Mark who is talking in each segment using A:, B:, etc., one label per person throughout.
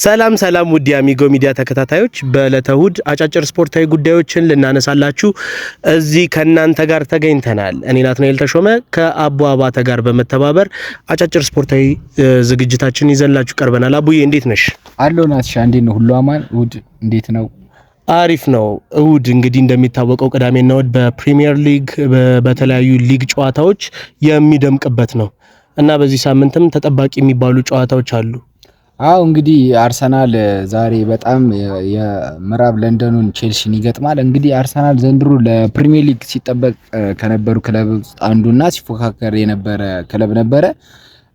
A: ሰላም ሰላም ውድ የአሚጎ ሚዲያ ተከታታዮች በዕለተ እሁድ አጫጭር ስፖርታዊ ጉዳዮችን ልናነሳላችሁ እዚህ ከናንተ ጋር ተገኝተናል። እኔ ናትናኤል ተሾመ ከአቡ አባተ ጋር በመተባበር አጫጭር ስፖርታዊ ዝግጅታችንን ይዘንላችሁ ቀርበናል። አቡዬ እንዴት ነሽ?
B: አለው ናትሻ እንዴት ነው? ሁሉ አማን? እሁድ እንዴት ነው?
A: አሪፍ ነው። እሁድ እንግዲህ እንደሚታወቀው ቅዳሜና እሁድ በፕሪሚየር ሊግ በተለያዩ ሊግ ጨዋታዎች የሚደምቅበት ነው እና በዚህ ሳምንትም ተጠባቂ የሚባሉ ጨዋታዎች አሉ።
B: አው እንግዲህ አርሰናል ዛሬ በጣም የምዕራብ ለንደኑን ቼልሲን ይገጥማል። እንግዲህ አርሰናል ዘንድሮ ለፕሪሚየር ሊግ ሲጠበቅ ከነበሩ ክለብ አንዱና ሲፎካከር የነበረ ክለብ ነበረ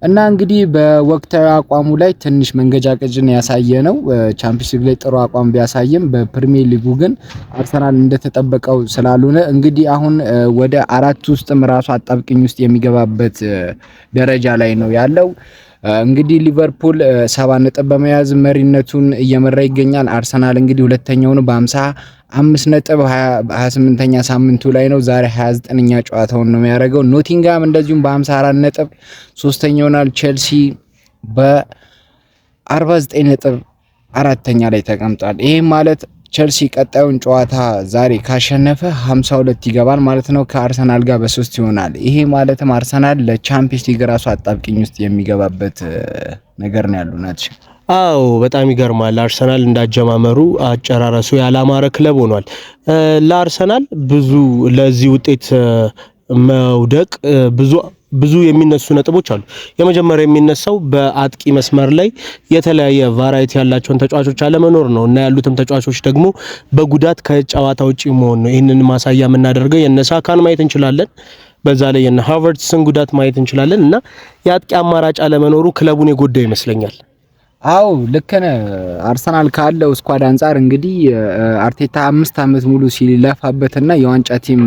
B: እና እንግዲህ በወቅታዊ አቋሙ ላይ ትንሽ መንገጫገጭን ያሳየ ነው። ቻምፒየንስ ሊግ ላይ ጥሩ አቋም ቢያሳይም በፕሪሚየር ሊጉ ግን አርሰናል እንደተጠበቀው ስላልሆነ እንግዲህ አሁን ወደ አራት ውስጥም ራሱ አጣብቂኝ ውስጥ የሚገባበት ደረጃ ላይ ነው ያለው። እንግዲህ ሊቨርፑል 7 ነጥብ በመያዝ መሪነቱን እየመራ ይገኛል። አርሰናል እንግዲህ ሁለተኛው ነው በ55 ነጥብ 28ኛ ሳምንቱ ላይ ነው። ዛሬ 29ኛ ጨዋታውን ነው የሚያደርገው። ኖቲንጋም እንደዚሁም በ54 ነጥብ ሶስተኛው ነው። ቼልሲ በ49 ነጥብ አራተኛ ላይ ተቀምጧል። ይሄ ማለት ቼልሲ ቀጣዩን ጨዋታ ዛሬ ካሸነፈ 52 ይገባል ማለት ነው። ከአርሰናል ጋር በ3 ይሆናል። ይሄ ማለትም አርሰናል ለቻምፒየንስ ሊግ ራሱ አጣብቂኝ ውስጥ የሚገባበት ነገር ነው ያለው ናት።
A: አዎ በጣም ይገርማል። አርሰናል እንዳጀማመሩ አጨራረሱ ያላማረ ክለብ ሆኗል። ለአርሰናል ብዙ ለዚህ ውጤት መውደቅ ብዙ የሚነሱ ነጥቦች አሉ። የመጀመሪያ የሚነሳው በአጥቂ መስመር ላይ የተለያየ ቫራይቲ ያላቸውን ተጫዋቾች አለመኖር ነው እና ያሉትም ተጫዋቾች ደግሞ በጉዳት ከጨዋታ ውጪ መሆን ነው። ይህንን ማሳያ የምናደርገው የነሳካን ማየት እንችላለን። በዛ ላይ የነ ሃቨርትስን ጉዳት ማየት እንችላለን እና የአጥቂ አማራጭ አለመኖሩ ክለቡን የጎዳው ይመስለኛል።
B: አው ልክ ነህ። አርሰናል ካለው ስኳድ አንፃር እንግዲህ አርቴታ 5 አመት ሙሉ ሲለፋበትና የዋንጫ ቲም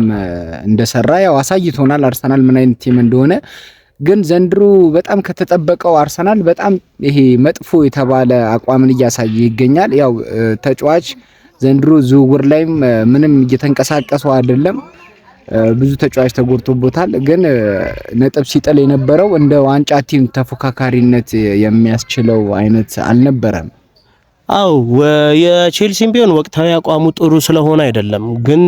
B: እንደሰራ ያው አሳይቶናል አርሰናል ምን አይነት ቲም እንደሆነ። ግን ዘንድሮ በጣም ከተጠበቀው አርሰናል በጣም ይሄ መጥፎ የተባለ አቋምን እያሳየ ይገኛል። ያው ተጫዋች ዘንድሮ ዝውውር ላይም ምንም እየተንቀሳቀሱ አይደለም። ብዙ ተጫዋች ተጎድቶበታል። ግን ነጥብ ሲጥል የነበረው እንደ ዋንጫ ቲም ተፎካካሪነት የሚያስችለው አይነት አልነበረም።
A: አው የቼልሲም ቢሆን ወቅታዊ አቋሙ ጥሩ ስለሆነ አይደለም። ግን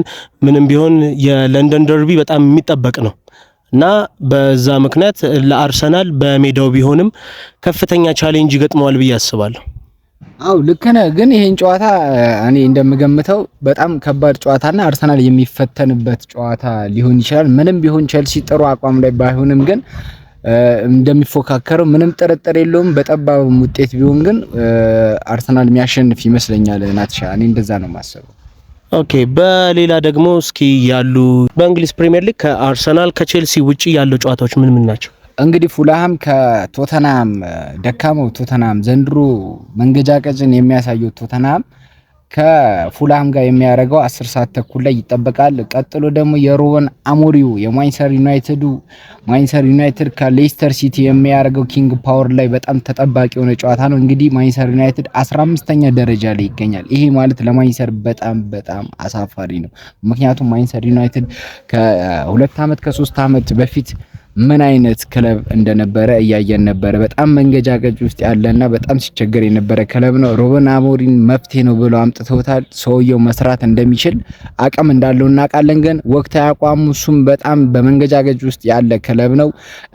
A: ምንም ቢሆን የለንደን ደርቢ በጣም የሚጠበቅ ነው እና በዛ ምክንያት ለአርሰናል በሜዳው ቢሆንም ከፍተኛ ቻሌንጅ ይገጥመዋል ብዬ አስባለሁ።
B: አው ልክ ነህ። ግን ይሄን ጨዋታ እኔ እንደምገምተው በጣም ከባድ ጨዋታና አርሰናል የሚፈተንበት ጨዋታ ሊሆን ይችላል። ምንም ቢሆን ቼልሲ ጥሩ አቋም ላይ ባይሆንም ግን እንደሚፎካከረው ምንም ጥርጥር የለውም። በጠባብ ውጤት ቢሆን ግን አርሰናል የሚያሸንፍ ይመስለኛል ናትሻ። እኔ እንደዛ ነው የማስበው።
A: ኦኬ በሌላ ደግሞ እስኪ ያሉ በእንግሊዝ ፕሪሚየር ሊግ ከአርሰናል ከቼልሲ ውጪ ያሉ ጨዋታዎች ምን ምን ናቸው?
B: እንግዲህ ፉልሃም ከቶተናም ደካማው ቶተናም ዘንድሮ መንገጫገጭን የሚያሳየው ቶተናም ከፉልሃም ጋር የሚያደርገው 10 ሰዓት ተኩል ላይ ይጠበቃል። ቀጥሎ ደግሞ የሩበን አሞሪም ማንቸስተር ዩናይትድ ከሌስተር ሲቲ የሚያደርገው ኪንግ ፓወር ላይ በጣም ተጠባቂ የሆነ ጨዋታ ነው። እንግዲህ ማንቸስተር ዩናይትድ 15ኛ ደረጃ ላይ ይገኛል። ይሄ ማለት ለማንቸስተር በጣም አሳፋሪ ነው። ምክንያቱም ማንቸስተር ዩናይትድ ከ2 አመት ከ3 አመት በፊት ምን አይነት ክለብ እንደነበረ እያየን ነበር። በጣም መንገጫገጭ ውስጥ ያለና በጣም ሲቸገር የነበረ ክለብ ነው። ሩበን አሞሪም መፍትሄ ነው ብለው አምጥተውታል። ሰውየው መስራት እንደሚችል አቅም እንዳለው እናውቃለን። ግን ወቅታዊ አቋሙ እሱም በጣም በመንገጫገጭ ውስጥ ያለ ክለብ ነው።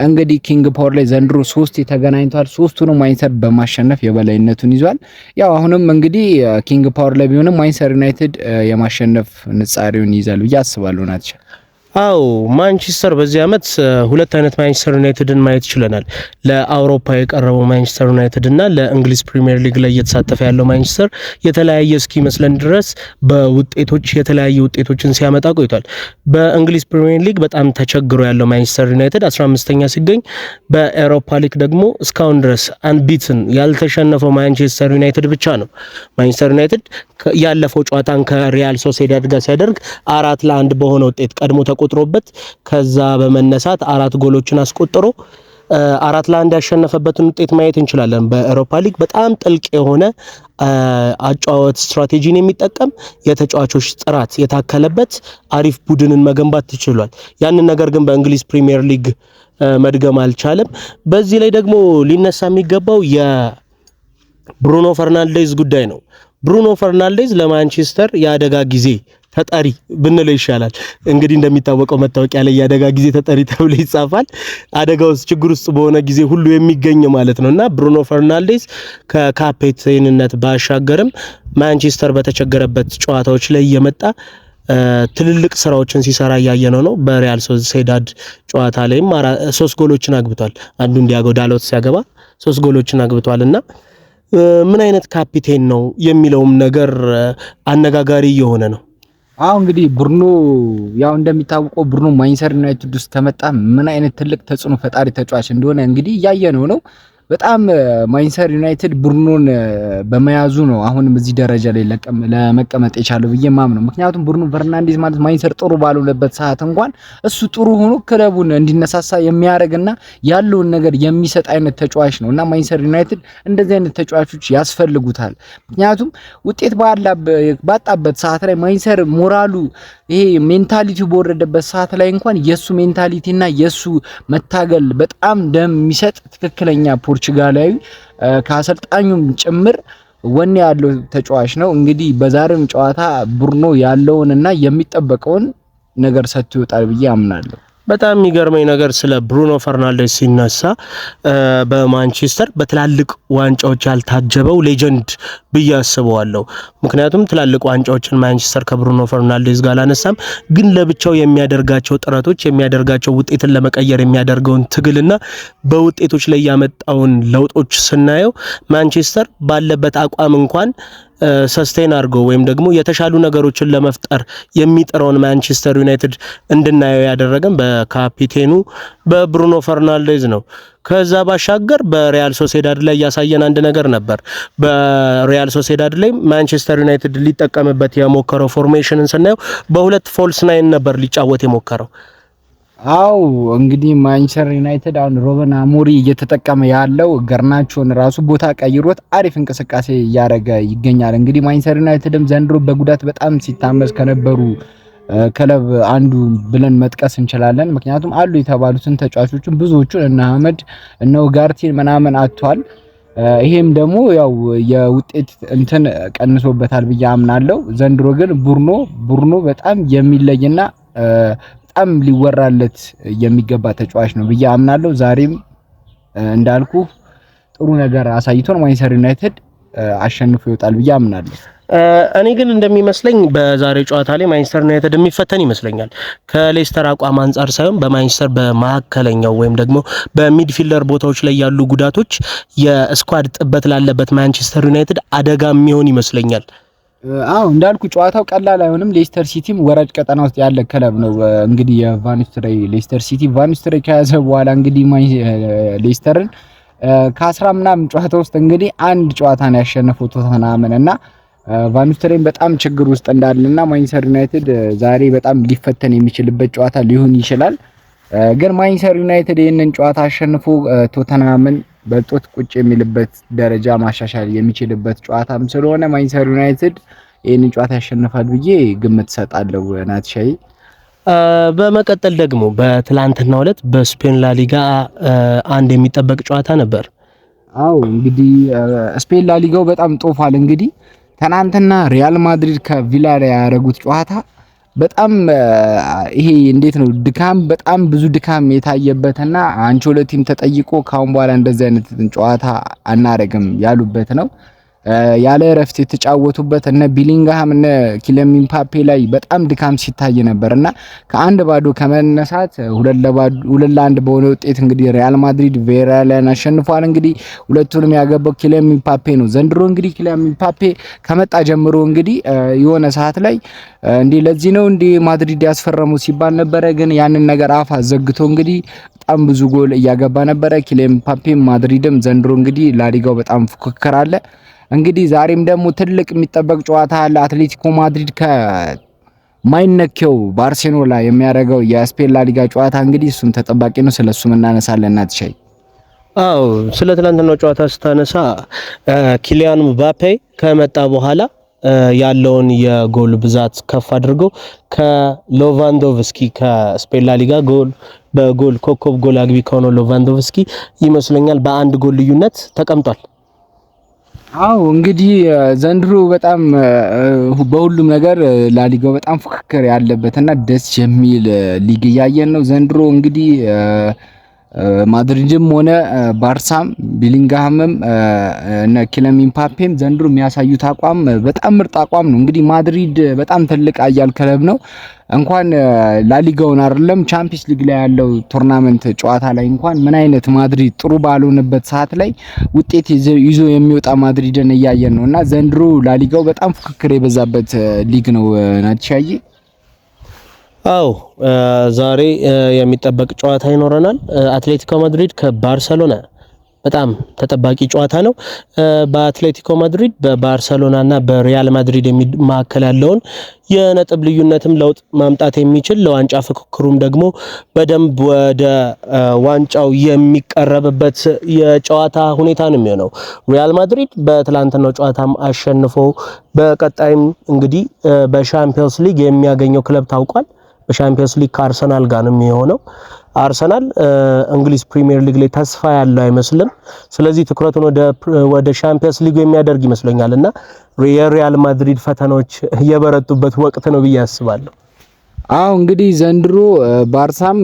B: እንግዲህ ኪንግ ፓወር ላይ ዘንድሮ 3 ተገናኝቷል። 3ቱንም ማንቸስተር በማሸነፍ የበላይነቱን ይዟል። ያው አሁንም እንግዲህ ኪንግ ፓወር ላይ ቢሆንም ማንቸስተር ዩናይትድ የማሸነፍ ንጻሬውን ይዛል ብዬ አስባለሁ ናቸው።
A: አው ማንቸስተር በዚህ አመት ሁለት አይነት ማንቸስተር ዩናይትድን ማየት ይችላል። ለአውሮፓ የቀረበው ማንቸስተር ዩናይትድ እና ለእንግሊዝ ፕሪሚየር ሊግ ላይ እየተሳተፈ ያለው ማንቸስተር የተለያየ እስኪመስለን ድረስ በውጤቶች የተለያየ ውጤቶችን ሲያመጣ ቆይቷል። በእንግሊዝ ፕሪሚየር ሊግ በጣም ተቸግሮ ያለው ማንቸስተር ዩናይትድ 15ኛ ሲገኝ፣ በአውሮፓ ሊግ ደግሞ እስካሁን ድረስ አንቢትን ያልተሸነፈው ማንቸስተር ዩናይትድ ብቻ ነው። ማንቸስተር ዩናይትድ ያለፈው ጨዋታን ከሪያል ሶሴዳድ ጋር ሲያደርግ 4-1 በሆነ ውጤት ቀድሞ ተቆጥሮበት ከዛ በመነሳት 4 ጎሎችን አስቆጥሮ 4-1 ያሸነፈበትን ውጤት ማየት እንችላለን። በአውሮፓ ሊግ በጣም ጥልቅ የሆነ አጫዋወት ስትራቴጂን የሚጠቀም የተጫዋቾች ጥራት የታከለበት አሪፍ ቡድንን መገንባት ተችሏል። ያንን ነገር ግን በእንግሊዝ ፕሪሚየር ሊግ መድገም አልቻለም። በዚህ ላይ ደግሞ ሊነሳ የሚገባው ብሩኖ ፈርናንዴዝ ጉዳይ ነው። ብሩኖ ፈርናንዴዝ ለማንቸስተር የአደጋ ጊዜ ተጠሪ ብንለው ይሻላል። እንግዲህ እንደሚታወቀው መታወቂያ ላይ የአደጋ ጊዜ ተጠሪ ተብሎ ይጻፋል። አደጋ ውስጥ ችግር ውስጥ በሆነ ጊዜ ሁሉ የሚገኝ ማለት ነውና ብሩኖ ፈርናንዴዝ ከካፒቴንነት ባሻገርም ማንቸስተር በተቸገረበት ጨዋታዎች ላይ እየመጣ ትልልቅ ስራዎችን ሲሰራ ያየነው ነው። በሪያል ሶሲዳድ ጨዋታ ላይም 3 ጎሎችን አግብቷል። አንዱን ዲያጎ ዳሎት ሲያገባ 3 ጎሎችን አግብቷልና ምን አይነት ካፒቴን ነው የሚለውም ነገር አነጋጋሪ የሆነ ነው።
B: እንግዲህ ብሩኖ ያው እንደሚታወቀው ብሩኖ ማንቸስተር ዩናይትድ ውስጥ ከመጣ ምን አይነት ትልቅ ተጽዕኖ ፈጣሪ ተጫዋች እንደሆነ እንግዲህ እያየነው ነው። በጣም ማንቸስተር ዩናይትድ ብሩኖን በመያዙ ነው አሁንም እዚህ ደረጃ ላይ ለመቀመጥ የቻለው ብዬ ማምነው። ምክንያቱም ብሩኖ ፈርናንዴዝ ማለት ማንቸስተር ጥሩ ባልሆነበት ሰዓት እንኳን እሱ ጥሩ ሆኖ ክለቡን እንዲነሳሳ የሚያደርግና ያለውን ነገር የሚሰጥ አይነት ተጫዋች ነውና ማንቸስተር ዩናይትድ እንደዚህ አይነት ተጫዋቾች ያስፈልጉታል። ምክንያቱም ውጤት ባጣበት ሰዓት ላይ ማንቸስተር ሞራሉ ይሄ ሜንታሊቲው በወረደበት ሰዓት ላይ እንኳን የሱ ሜንታሊቲና የሱ መታገል በጣም ደም የሚሰጥ ትክክለኛ ፖርቹጋላዊ ከአሰልጣኙም ጭምር ወኔ ያለው ተጫዋች ነው። እንግዲህ በዛሬም ጨዋታ ብሩኖ ያለውንና የሚጠበቀውን ነገር ሰጥቶ ይወጣል ብዬ አምናለሁ።
A: በጣም የሚገርመኝ ነገር ስለ ብሩኖ ፈርናንዴዝ ሲነሳ በማንቸስተር በትላልቅ ዋንጫዎች ያልታጀበው ሌጀንድ ብዬ አስበዋለሁ። ምክንያቱም ትላልቅ ዋንጫዎችን ማንቸስተር ከብሩኖ ፈርናንዴዝ ጋር አላነሳም፣ ግን ለብቻው የሚያደርጋቸው ጥረቶች የሚያደርጋቸው ውጤትን ለመቀየር የሚያደርገውን ትግልና በውጤቶች ላይ ያመጣውን ለውጦች ስናየው ማንቸስተር ባለበት አቋም እንኳን ሰስቴን አድርጎ ወይም ደግሞ የተሻሉ ነገሮችን ለመፍጠር የሚጥረውን ማንቸስተር ዩናይትድ እንድናየው ያደረገን በካፒቴኑ በብሩኖ ፈርናንዴዝ ነው። ከዛ ባሻገር በሪያል ሶሲዳድ ላይ ያሳየን አንድ ነገር ነበር። በሪያል ሶሲዳድ ላይ ማንቸስተር ዩናይትድ ሊጠቀምበት የሞከረው ፎርሜሽንን ስናየው በሁለት ፎልስ ናይን ነበር ሊጫወት የሞከረው።
B: እንግዲህ ማንቸስተር ዩናይትድ አሁን ሮበን አሞሪ እየተጠቀመ ያለው ገርናቾን ራሱ ቦታ ቀይሮት አሪፍ እንቅስቃሴ እያደረገ ይገኛል። እንግዲህ ማንቸስተር ዩናይትድም ዘንድሮ በጉዳት በጣም ሲታመስ ከነበሩ ክለብ አንዱ ብለን መጥቀስ እንችላለን። ምክንያቱም አሉ የተባሉትን ተጫዋቾችን ብዙዎቹን እነ አህመድ እነ ኡጋርቴን ምናምን አጥቷል። ይሄም ደግሞ ያው የውጤት እንትን ቀንሶበታል ብዬ አምናለሁ። ዘንድሮ ግን ብሩኖ በጣም የሚለይና በጣም ሊወራለት የሚገባ ተጫዋች ነው ብዬ አምናለሁ። ዛሬም እንዳልኩ ጥሩ ነገር አሳይቶን ማንቸስተር ዩናይትድ አሸንፎ ይወጣል ብዬ አምናለሁ።
A: እኔ ግን እንደሚመስለኝ በዛሬው ጨዋታ ላይ ማንቸስተር ዩናይትድ የሚፈተን ይመስለኛል። ከሌስተር አቋም አንጻር ሳይሆን በማንቸስተር በመሀከለኛው ወይም ደግሞ በሚድፊልደር ቦታዎች ላይ ያሉ ጉዳቶች የስኳድ ጥበት ላለበት ማንቸስተር ዩናይትድ አደጋ የሚሆን ይመስለኛል።
B: እንዳልኩ ጨዋታው ቀላል አይሆንም። ሌስተር ሲቲም ወራጅ ቀጠና ውስጥ ያለ ክለብ ነው። እንግዲህ የቫንስትሬይ ሌስተር ሲቲ ቫንስትሬይ ከያዘ በኋላ እንግዲህ ሌስተርን ከ10 ምናምን ጨዋታ ውስጥ እንግዲህ አንድ ጨዋታ ነው ያሸነፈው ቶተንሃምን እና ቫንስትሬይ በጣም ችግር ውስጥ እንዳለና ማንቸስተር ዩናይትድ ዛሬ በጣም ሊፈተን የሚችልበት ጨዋታ ሊሆን ይችላል። ግን ማንቸስተር ዩናይትድ ይህንን ጨዋታ አሸንፎ ቶተንሃምን በልጦት ቁጭ የሚልበት ደረጃ ማሻሻል የሚችልበት ጨዋታም ስለሆነ ማንቸስተር ዩናይትድ ይህንን ጨዋታ ያሸንፋል ብዬ ግምት ሰጣለሁ። ናትሻይ
A: በመቀጠል ደግሞ በትላንትናው ዕለት በስፔን ላሊጋ አንድ የሚጠበቅ ጨዋታ ነበር።
B: እንግዲህ ስፔን ላሊጋው በጣም ጦፋል። እንግዲህ ትናንትና ሪያል ማድሪድ ከቪላሪያል ያደረጉት ጨዋታ በጣም ይሄ እንዴት ነው በጣም ብዙ ድካም የታየበትና አንቸሎቲም ተጠይቆ ካሁን በኋላ እንደዚህ አይነት ጨዋታ አናረግም ያሉበት ነው። ያለ እረፍት የተጫወቱበት እነ ቢሊንግሃም እነ ኪሊያን ምባፔ ላይ በጣም ድካም ሲታይ ነበርና ከአንድ ባዶ ከመነሳት 2-1 በሆነ ውጤት እንግዲህ ሪያል ማድሪድ ቪያሪያልን አሸንፏል። እንግዲህ ሁለቱንም ያገባው ኪሊያን ምባፔ ነው። ዘንድሮ እንግዲህ ኪሊያን ምባፔ ከመጣ ጀምሮ እንግዲህ የሆነ ሰዓት ላይ ለዚህ ነው ማድሪድ ያስፈረሙ ሲባል ነበረ። ግን ያንን ነገር አፍ አዘግቶ እንግዲህ በጣም ብዙ ጎል እያገባ ነበረ ኪሊያን ምባፔ። ማድሪድም ዘንድሮ እንግዲህ ላሊጋው በጣም ፉክክር አለ። እንግዲህ ዛሬም ደግሞ ትልቅ የሚጠበቅ ጨዋታ አለ። አትሌቲኮ ማድሪድ ከማይነከው ባርሴሎና የሚያደርገው የስፔን ላሊጋ ጨዋታ እንግዲህ እሱም ተጠባቂ ነው። ስለሱም እናነሳለን። ናትሻይ
A: ስለ ትናንትናው ጨዋታ ስታነሳ ኪሊያን ምባፔ ከመጣ በኋላ ያለውን የጎል ብዛት ከፍ አድርገው ከሎቫንዶቭስኪ ከስፔን ላሊጋ በጎል ኮከብ ጎል አግቢ ከሆነው ሎቫንዶቭስኪ ይመስለኛል በአንድ ጎል ልዩነት ተቀምጧል።
B: አዎ እንግዲህ ዘንድሮ በጣም በሁሉም ነገር ላሊጋው በጣም ፉክክር ያለበትና ደስ የሚል ሊግ እያየን ነው። ዘንድሮ እንግዲህ ማድሪድም ሆነ ባርሳም ቢሊንግሃምም እነ ኪሊያን ኢምባፔም ዘንድሮ የሚያሳዩት አቋም በጣም ምርጥ አቋም ነው። እንግዲህ ማድሪድ በጣም ትልቅ አያል ክለብ ነው። እንኳን ላሊጋውን አይደለም ቻምፒየንስ ሊግ ላይ ያለው ቶርናመንት ጨዋታ ላይ እንኳን ምን አይነት ማድሪድ ጥሩ ባልሆነበት ሰዓት ላይ ውጤት ይዞ የሚወጣ ማድሪድን እያየን ነው እና ዘንድሮ ላሊጋው በጣም ፉክክር የበዛበት ሊግ ነው ናቻዬ።
A: አው ዛሬ የሚጠበቅ ጨዋታ ይኖረናል። አትሌቲኮ ማድሪድ ከባርሰሎና በጣም ተጠባቂ ጨዋታ ነው። በአትሌቲኮ ማድሪድ በባርሰሎና እና በሪያል ማድሪድ መካከል ያለውን የነጥብ ልዩነትም ለውጥ ማምጣት የሚችል ለዋንጫ ፍክክሩም ደግሞ በደንብ ወደ ዋንጫው የሚቀረብበት የጨዋታ ሁኔታ ነው የሚሆነው። ሪያል ማድሪድ በትላንትናው ጨዋታም አሸንፎ በቀጣይም እንግዲህ በሻምፒዮንስ ሊግ የሚያገኘው ክለብ ታውቋል። በሻምፒዮንስ ሊግ ከአርሰናል ጋር ነው የሚሆነው። አርሰናል እንግሊዝ ፕሪሚየር ሊግ ላይ ተስፋ ያለው አይመስልም። ስለዚህ ትኩረቱን ወደ ሻምፒዮንስ ሊግ የሚያደርግ ይመስለኛልና የሪያል ማድሪድ ፈተናዎች የበረቱበት ወቅት ነው ብዬ አስባለሁ።
B: አዎ እንግዲህ ዘንድሮ ባርሳም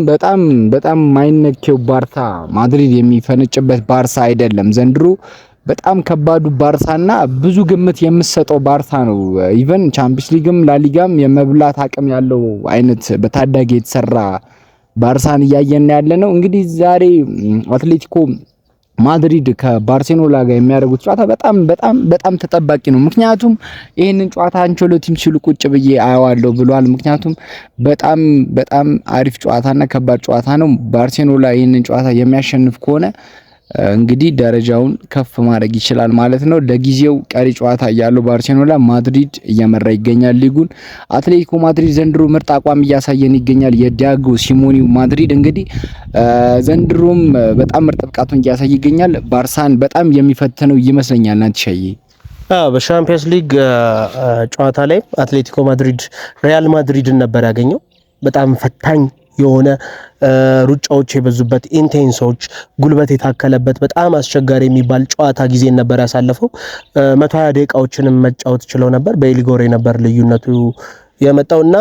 B: በጣም ማይነኬው ባርሳ ማድሪድ የሚፈነጭበት ባርሳ አይደለም። ዘንድሮ በጣም ከባዱ ባርሳና ብዙ ግምት የምሰጠው ባርሳ ነው። ኢቨን ቻምፒየንስ ሊግም ላሊጋም የመብላት አቅም ያለው አይነት በታዳጊ የተሰራ ባርሳን እያየን ያለ ነው። እንግዲህ ዛሬ አትሌቲኮ ማድሪድ ከባርሴሎና ጋር የሚያደርጉት ጨዋታ በጣም ተጠባቂ ነው። ምክንያቱም ይሄንን ጨዋታ አንቸሎቲም ሲሉ ቁጭ ብዬ አየዋለሁ ብሏል። ምክንያቱም በጣም አሪፍ ጨዋታና ከባድ ጨዋታ ነው። ባርሴሎና ይሄንን ጨዋታ የሚያሸንፍ ከሆነ እንግዲህ ደረጃውን ከፍ ማድረግ ይችላል ማለት ነው። ለጊዜው ቀሪ ጨዋታ ያለው ባርሴሎና ማድሪድ እየመራ ይገኛል ሊጉን። አትሌቲኮ ማድሪድ ዘንድሮ ምርጥ አቋም እያሳየን ይገኛል። የዲያጎ ሲሞኔው ማድሪድ እንግዲህ ዘንድሮም በጣም ምርጥ ብቃቱን እያሳየ ይገኛል። ባርሳን በጣም የሚፈትነው ይመስለኛል። ናትሻዬ
A: በሻምፒየንስ ሊግ ጨዋታ ላይ አትሌቲኮ ማድሪድ ሪያል ማድሪድን ነበር ያገኘው። በጣም ፈታኝ የሆነ ሩጫዎች የበዙበት ኢንቴንሶች ጉልበት የታከለበት በጣም አስቸጋሪ የሚባል ጨዋታ ጊዜ ነበር ያሳለፈው። 120 ደቂቃዎችንም መጫወት ችለው ነበር። በኢሊጎሬ ነበር ልዩነቱ የመጣውና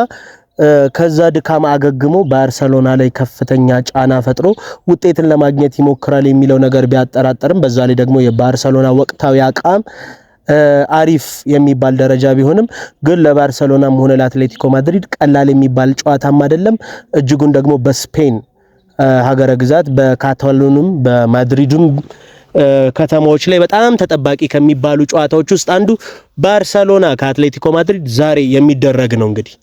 A: ከዛ ድካም አገግሞ ባርሰሎና ላይ ከፍተኛ ጫና ፈጥሮ ውጤትን ለማግኘት ይሞክራል የሚለው ነገር ቢያጠራጥርም በዛ ላይ ደግሞ የባርሰሎና ወቅታዊ አቋም አሪፍ የሚባል ደረጃ ቢሆንም ግን ለባርሰሎናም ሆነ ለአትሌቲኮ ማድሪድ ቀላል የሚባል ጨዋታም አይደለም። እጅጉን ደግሞ በስፔን ሀገረ ግዛት በካታሎኑም በማድሪድም ከተማዎች ላይ በጣም ተጠባቂ ከሚባሉ ጨዋታዎች ውስጥ አንዱ ባርሰሎና ከአትሌቲኮ ማድሪድ ዛሬ የሚደረግ ነው እንግዲህ